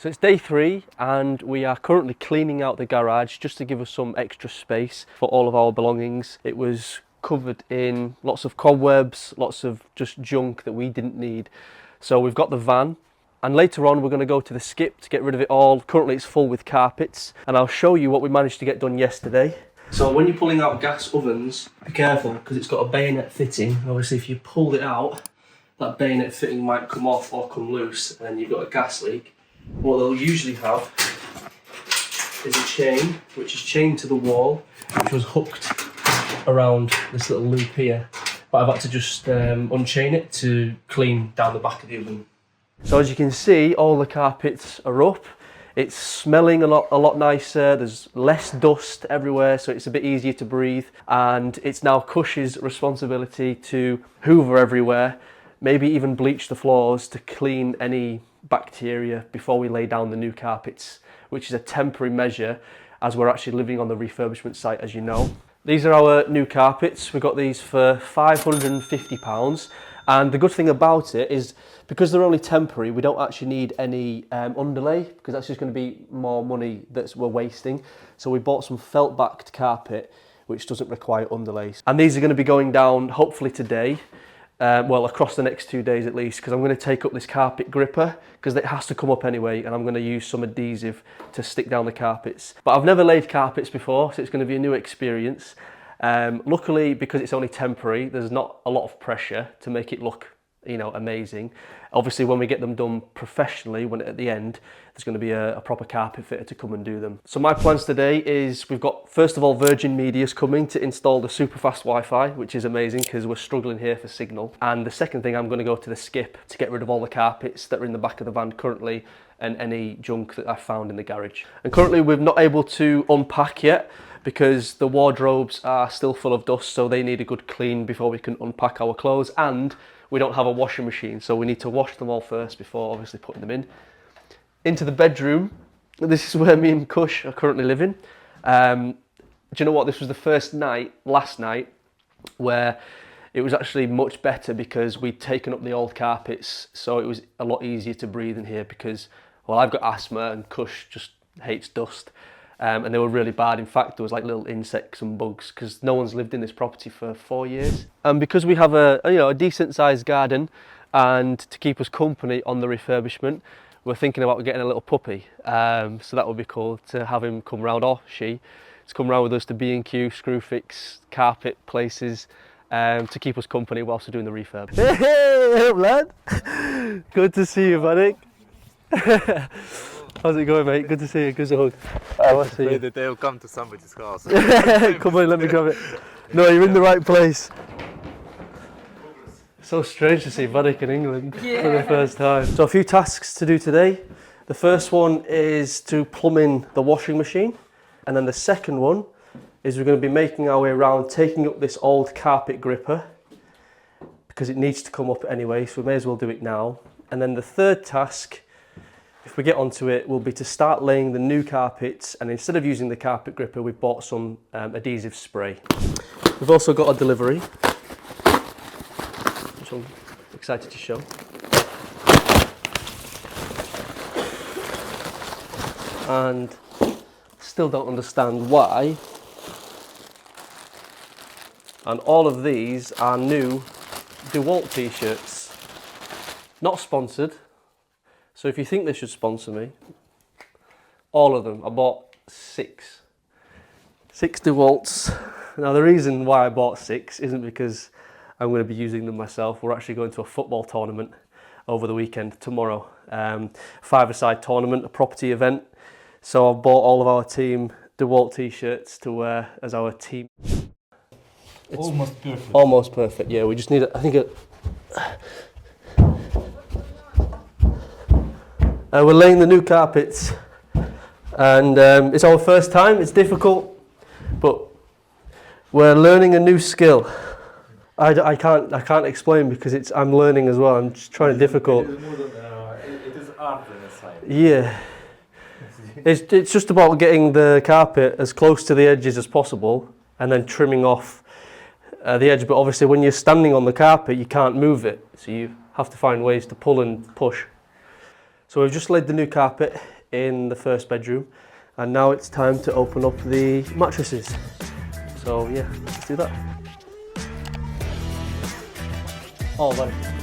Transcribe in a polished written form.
So it's day 3 and we are currently cleaning out the garage just to give us some extra space for all of our belongings. It was covered in lots of cobwebs, lots of just junk that we didn't need. So we've got the van, and later on we're going to go to the skip to get rid of it all. Currently it's full with carpets, and I'll show you what we managed to get done yesterday. So when you're pulling out gas ovens, be careful because it's got a bayonet fitting. Obviously if you pulled it out, that bayonet fitting might come off or come loose and you've got a gas leak. What they'll usually have is a chain, which is chained to the wall, which was hooked around this little loop here. But I've had to just unchain it to clean down the back of the oven. So as you can see, all the carpets are up. It's smelling a lot nicer. There's less dust everywhere, so it's a bit easier to breathe. And it's now Cush's responsibility to hoover everywhere, maybe even bleach the floors to clean any bacteria before we lay down the new carpets, which is a temporary measure as we're actually living on the refurbishment site, as you know. These are our new carpets. We got these for £550, and the good thing about it is because they're only temporary, we don't actually need any underlay, because that's just going to be more money that we're wasting. So we bought some felt backed carpet which doesn't require underlays, and these are going to be going down hopefully today. Well, across the next 2 days at least, because I'm going to take up this carpet gripper because it has to come up anyway, and I'm going to use some adhesive to stick down the carpets. But I've never laid carpets before, so it's going to be a new experience. Luckily, because it's only temporary, there's not a lot of pressure to make it look, you know, amazing. Obviously, when we get them done professionally, when at the end, there's going to be a proper carpet fitter to come and do them. So my plans today is we've got, first of all, Virgin Media's coming to install the super fast Wi-Fi, which is amazing because we're struggling here for signal. And the second thing, I'm going to go to the skip to get rid of all the carpets that are in the back of the van currently and any junk that I found in the garage. And currently we're not able to unpack yet because the wardrobes are still full of dust, so they need a good clean before we can unpack our clothes, and we don't have a washing machine, so we need to wash them all first before obviously putting them in. Into the bedroom. This is where me and Cush are currently living. Do you know what? This was the first night, last night, where it was actually much better because we'd taken up the old carpets, so it was a lot easier to breathe in here because, well, I've got asthma and Cush just hates dust. And they were really bad. In fact, there was like little insects and bugs because no one's lived in this property for 4 years. And because we have a decent sized garden, and to keep us company on the refurbishment, we're thinking about getting a little puppy. So that would be cool to have him come round, or she, to come round with us to B&Q, Screwfix, carpet places, to keep us company whilst we're doing the refurb. Hey, lad. Good to see you, buddy. How's it going, mate? Good to see you. Good to hug. Let's see you. They'll come to somebody's house. Come on, let me grab it. No, you're in the right place. So strange to see Vadik in England for the first time. So a few tasks to do today. The first one is to plumb in the washing machine. And then the second one is we're going to be making our way around, taking up this old carpet gripper because it needs to come up anyway, so we may as well do it now. And then the third task, if we get onto it, will be to start laying the new carpets, and instead of using the carpet gripper, we've bought some adhesive spray. We've also got a delivery, which I'm excited to show. And still don't understand why. And all of these are new DeWalt t-shirts. Not sponsored. So if you think they should sponsor me, all of them. I bought 6 DeWalts. Now the reason why I bought 6 isn't because I'm going to be using them myself. We're actually going to a football tournament over the weekend, tomorrow. 5-a-side tournament, a property event. So I've bought all of our team DeWalt t-shirts to wear as our team. It's almost perfect. Almost perfect, yeah. We just need, I think, we're laying the new carpets, and it's our first time. It's difficult, but we're learning a new skill. I can't explain because I'm learning as well. I'm just trying to difficult. It is art in a side. Yeah, it's just about getting the carpet as close to the edges as possible, and then trimming off the edge. But obviously, when you're standing on the carpet, you can't move it, so you have to find ways to pull and push. So we've just laid the new carpet in the first bedroom, and now it's time to open up the mattresses. So yeah, let's do that. Oh, buddy.